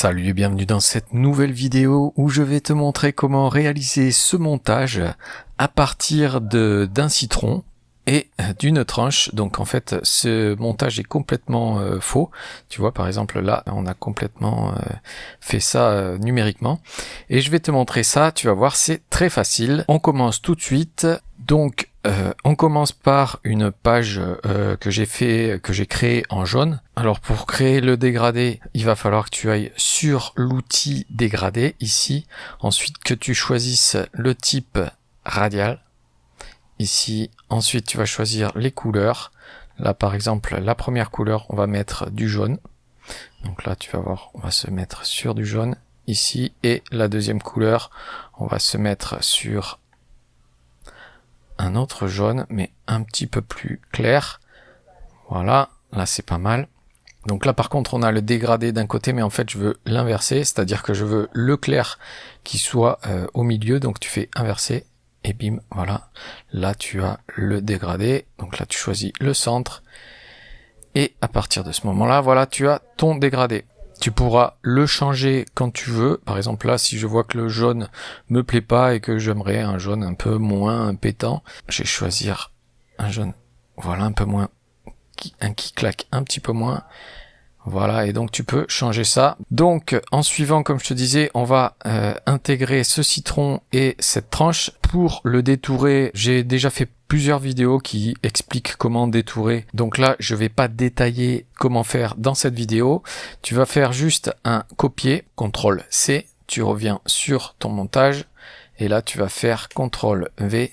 Salut et bienvenue dans cette nouvelle vidéo où je vais te montrer comment réaliser ce montage à partir d'un citron et d'une tranche. Donc en fait ce montage est complètement faux. Tu vois par exemple là on a complètement fait ça numériquement et je vais te montrer ça, tu vas voir, c'est très facile. On commence tout de suite. Donc on commence par une page que j'ai créée en jaune. Alors pour créer le dégradé, il va falloir que tu ailles sur l'outil dégradé ici. Ensuite que tu choisisses le type radial ici. Ensuite tu vas choisir les couleurs. Là par exemple la première couleur on va mettre du jaune. Donc là tu vas voir on va se mettre sur du jaune ici. Et la deuxième couleur on va se mettre sur un autre jaune mais un petit peu plus clair. Voilà, là c'est pas mal. Donc là par contre on a le dégradé d'un côté mais en fait je veux l'inverser, c'est-à-dire que je veux le clair qui soit au milieu, donc tu fais inverser et bim, voilà. Là tu as le dégradé, donc là tu choisis le centre et à partir de ce moment-là, voilà, tu as ton dégradé. Tu pourras le changer quand tu veux. Par exemple là, si je vois que le jaune me plaît pas et que j'aimerais un jaune un peu moins pétant, je vais choisir un jaune, voilà, un peu moins, qui claque un petit peu moins. Voilà, et donc tu peux changer ça. Donc en suivant, comme je te disais, on va intégrer ce citron et cette tranche. Pour le détourer, j'ai déjà fait plusieurs vidéos qui expliquent comment détourer. Donc là, je vais pas détailler comment faire dans cette vidéo. Tu vas faire juste un copier, CTRL C, tu reviens sur ton montage, et là tu vas faire CTRL V,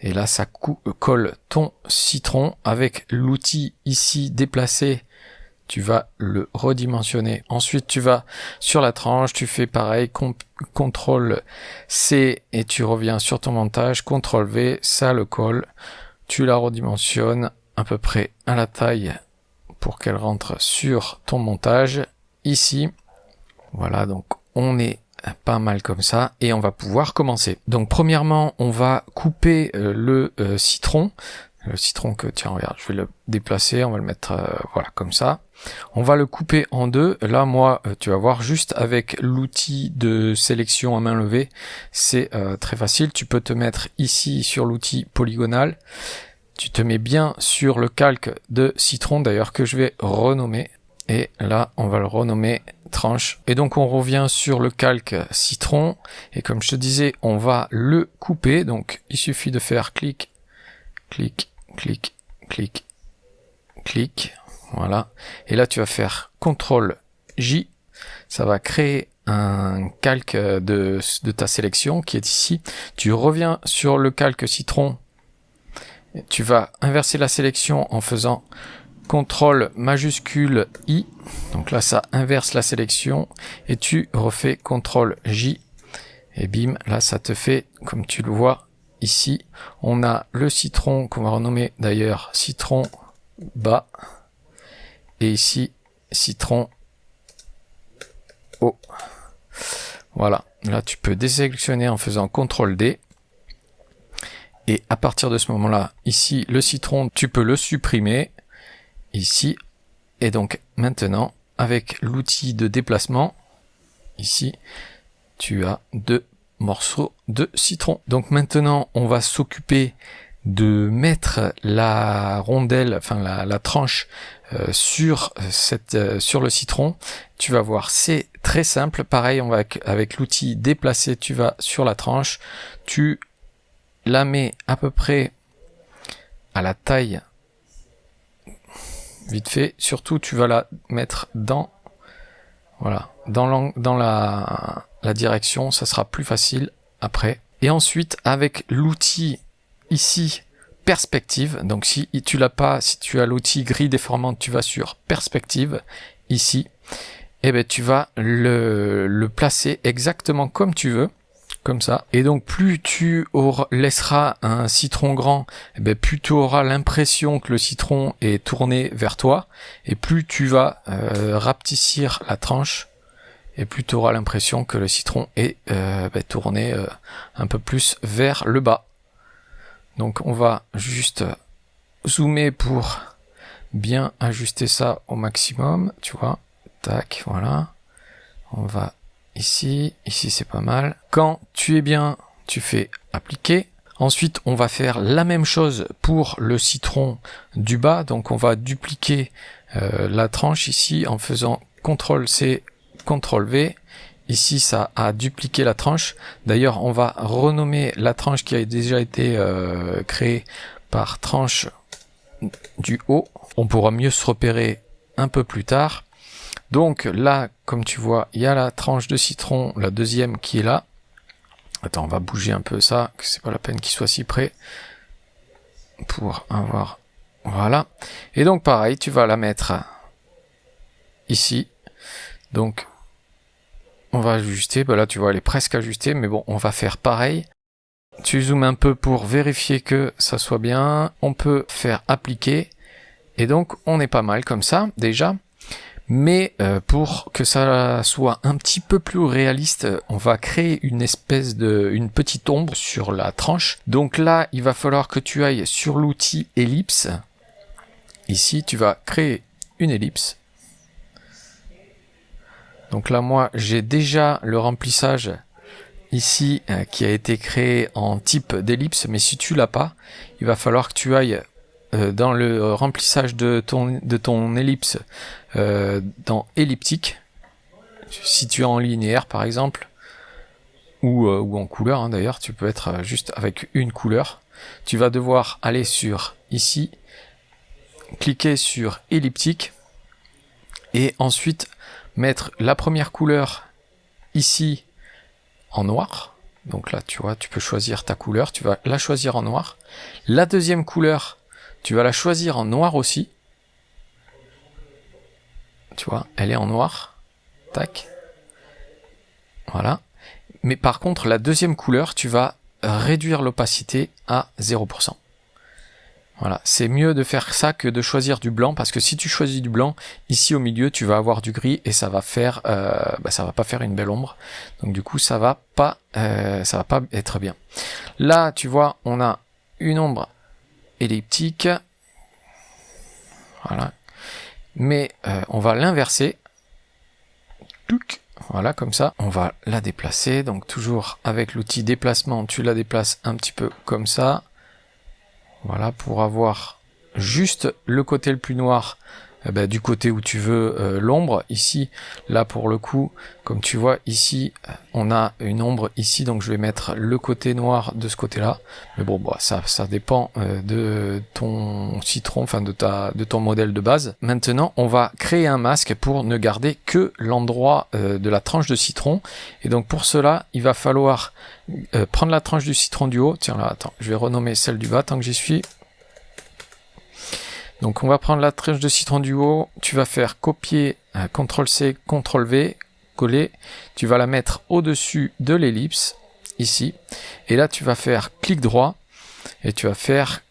et là ça colle ton citron avec l'outil ici déplacé. Tu vas le redimensionner. Ensuite, tu vas sur la tranche, tu fais pareil, CTRL C et tu reviens sur ton montage, CTRL V, ça le colle. Tu la redimensionnes à peu près à la taille pour qu'elle rentre sur ton montage ici. Voilà, donc on est pas mal comme ça et on va pouvoir commencer. Donc premièrement, on va couper le citron. Le citron que, tiens, regarde, je vais le déplacer, on va le mettre, voilà, comme ça. On va le couper en deux. Là, moi, tu vas voir, juste avec l'outil de sélection à main levée, c'est très facile. Tu peux te mettre ici sur l'outil polygonal. Tu te mets bien sur le calque de citron, d'ailleurs, que je vais renommer. Et là, on va le renommer tranche. Et donc, on revient sur le calque citron. Et comme je te disais, on va le couper. Donc, il suffit de faire clic, clic, clic, clic, clic, voilà. Et là, tu vas faire CTRL J. Ça va créer un calque de ta sélection qui est ici. Tu reviens sur le calque citron. Tu vas inverser la sélection en faisant CTRL majuscule I. Donc là, ça inverse la sélection. Et tu refais CTRL J. Et bim, là, ça te fait, comme tu le vois, ici, on a le citron qu'on va renommer d'ailleurs citron bas. Et ici, citron haut. Voilà. Là, tu peux désélectionner en faisant CTRL D. Et à partir de ce moment-là, ici, le citron, tu peux le supprimer. Ici. Et donc, maintenant, avec l'outil de déplacement, ici, tu as deux morceaux de citron. Donc maintenant, on va s'occuper de mettre la rondelle, enfin la tranche sur le citron. Tu vas voir, c'est très simple. Pareil, on va avec l'outil déplacer, tu vas sur la tranche, tu la mets à peu près à la taille, vite fait. Surtout, tu vas la mettre dans, voilà, dans la direction, ça sera plus facile après. Et ensuite, avec l'outil ici, perspective, donc si tu l'as pas, si tu as l'outil grille déformante, tu vas sur perspective, ici, et ben tu vas le placer exactement comme tu veux, comme ça. Et donc plus tu laisseras un citron grand, et ben plus tu auras l'impression que le citron est tourné vers toi, et plus tu vas rapetissir la tranche, et plus tu auras l'impression que le citron est tourné un peu plus vers le bas. Donc on va juste zoomer pour bien ajuster ça au maximum, tu vois. Tac, voilà. On va ici, ici c'est pas mal. Quand tu es bien, tu fais appliquer. Ensuite, on va faire la même chose pour le citron du bas. Donc, on va dupliquer la tranche ici en faisant CTRL-C, CTRL-V. Ici, ça a dupliqué la tranche. D'ailleurs, on va renommer la tranche qui a déjà été créée par tranche du haut. On pourra mieux se repérer un peu plus tard. Donc là, comme tu vois, il y a la tranche de citron, la deuxième qui est là. Attends, on va bouger un peu ça, que c'est pas la peine qu'il soit si près pour avoir... Voilà. Et donc pareil, tu vas la mettre ici. Donc on va ajuster. Ben là, tu vois, elle est presque ajustée, mais bon, on va faire pareil. Tu zoomes un peu pour vérifier que ça soit bien. On peut faire appliquer. Et donc, on est pas mal comme ça, déjà. Mais pour que ça soit un petit peu plus réaliste, on va créer une espèce une petite ombre sur la tranche. Donc là, il va falloir que tu ailles sur l'outil ellipse. Ici, tu vas créer une ellipse. Donc là, moi, j'ai déjà le remplissage ici qui a été créé en type d'ellipse. Mais si tu l'as pas, il va falloir que tu ailles dans le remplissage de ton ellipse, dans elliptique, si tu es en linéaire par exemple, ou en couleur, hein, d'ailleurs, tu peux être juste avec une couleur. Tu vas devoir aller sur ici, cliquer sur elliptique, et ensuite mettre la première couleur ici en noir. Donc là, tu vois, tu peux choisir ta couleur, tu vas la choisir en noir. La deuxième couleur, tu vas la choisir en noir aussi. Tu vois, elle est en noir. Tac. Voilà. Mais par contre, la deuxième couleur, tu vas réduire l'opacité à 0%. Voilà. C'est mieux de faire ça que de choisir du blanc, parce que si tu choisis du blanc, ici au milieu, tu vas avoir du gris et ça va faire, ça va pas faire une belle ombre. Donc du coup, ça va pas être bien. Là, tu vois, on a une ombre elliptique. Voilà. Mais on va l'inverser. Voilà, comme ça. On va la déplacer. Donc toujours avec l'outil déplacement, tu la déplaces un petit peu comme ça. Voilà, pour avoir juste le côté le plus noir du côté où tu veux l'ombre. Ici, là pour le coup, comme tu vois ici, on a une ombre ici, donc je vais mettre le côté noir de ce côté-là. Mais bon, ça dépend de ton citron, enfin de ton modèle de base. Maintenant, on va créer un masque pour ne garder que l'endroit de la tranche de citron. Et donc pour cela, il va falloir prendre la tranche du citron du haut. Tiens là, attends, je vais renommer celle du bas tant que j'y suis. Donc on va prendre la tranche de citron du haut, tu vas faire copier, CTRL-C, CTRL-V, coller, tu vas la mettre au-dessus de l'ellipse, ici, et là tu vas faire clic droit, et tu vas faire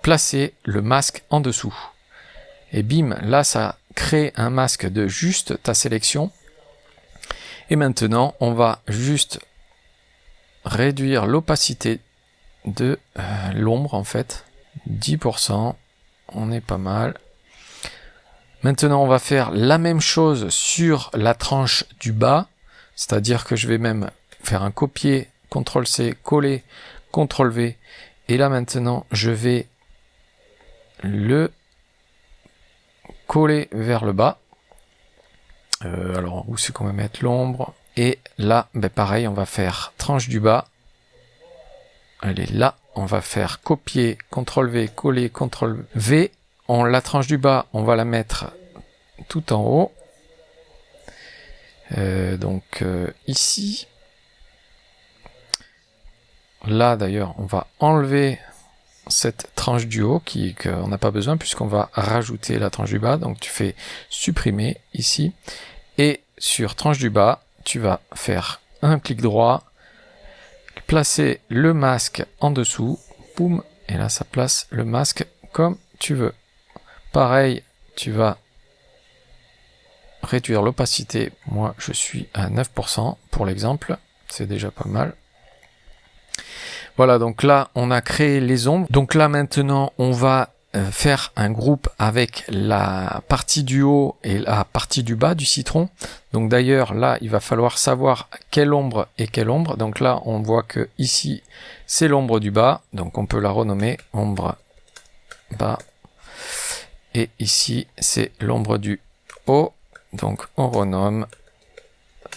placer le masque en dessous. Et bim, là ça crée un masque de juste ta sélection, et maintenant on va juste réduire l'opacité de l'ombre en fait, 10%. On est pas mal. Maintenant, on va faire la même chose sur la tranche du bas. C'est-à-dire que je vais même faire un copier, CTRL-C, coller, CTRL-V. Et là, maintenant, je vais le coller vers le bas. Alors, où c'est qu'on va mettre l'ombre? Et là, pareil, on va faire tranche du bas. Elle est là. On va faire copier, CTRL-V, coller, CTRL-V. La tranche du bas, on va la mettre tout en haut. Ici. Là, d'ailleurs, on va enlever cette tranche du haut qu'on n'a pas besoin puisqu'on va rajouter la tranche du bas. Donc, tu fais supprimer ici. Et sur tranche du bas, tu vas faire un clic droit, placer le masque en dessous, boum, et là ça place le masque comme tu veux. Pareil, tu vas réduire l'opacité, moi je suis à 9% pour l'exemple, c'est déjà pas mal. Voilà, donc là on a créé les ombres, donc là maintenant on va faire un groupe avec la partie du haut et la partie du bas du citron. Donc d'ailleurs là il va falloir savoir quelle ombre et quelle ombre. Donc là on voit que ici c'est l'ombre du bas, donc on peut la renommer ombre bas, et ici c'est l'ombre du haut, donc on renomme.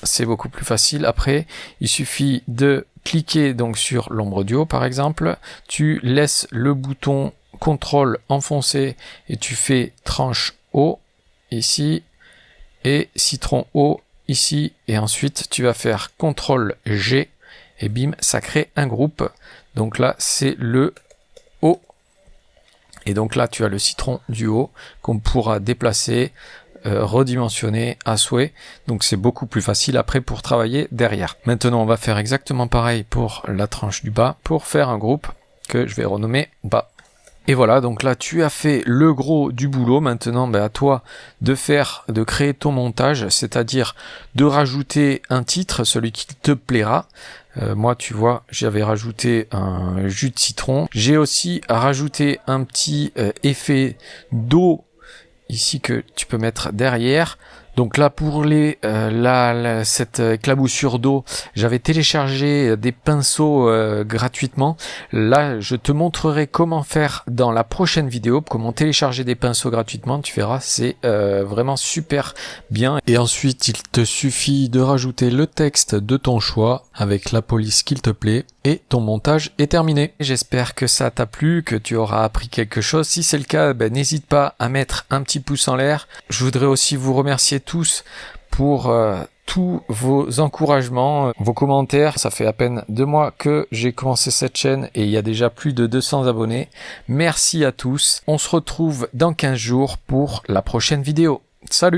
C'est beaucoup plus facile. Après il suffit de cliquer donc sur l'ombre du haut par exemple, tu laisses le bouton CTRL enfoncé et tu fais tranche haut ici et citron haut ici, et ensuite tu vas faire CTRL G et bim, ça crée un groupe. Donc là c'est le haut, et donc là tu as le citron du haut qu'on pourra déplacer, redimensionner à souhait. Donc c'est beaucoup plus facile après pour travailler derrière. Maintenant on va faire exactement pareil pour la tranche du bas pour faire un groupe que je vais renommer bas. Et voilà, donc là tu as fait le gros du boulot. Maintenant à toi de créer ton montage, c'est-à-dire de rajouter un titre, celui qui te plaira. Moi tu vois, j'avais rajouté un jus de citron. J'ai aussi rajouté un petit effet d'eau ici que tu peux mettre derrière. Donc là pour cette éclaboussure d'eau, j'avais téléchargé des pinceaux gratuitement. Là je te montrerai comment faire dans la prochaine vidéo, comment télécharger des pinceaux gratuitement. Tu verras, c'est vraiment super bien. Et ensuite il te suffit de rajouter le texte de ton choix avec la police qu'il te plaît, et ton montage est terminé. J'espère que ça t'a plu, que tu auras appris quelque chose. Si c'est le cas, n'hésite pas à mettre un petit pouce en l'air. Je voudrais aussi vous remercier tous pour tous vos encouragements, vos commentaires. Ça fait à peine 2 mois que j'ai commencé cette chaîne et il y a déjà plus de 200 abonnés. Merci à tous. On se retrouve dans 15 jours pour la prochaine vidéo. Salut!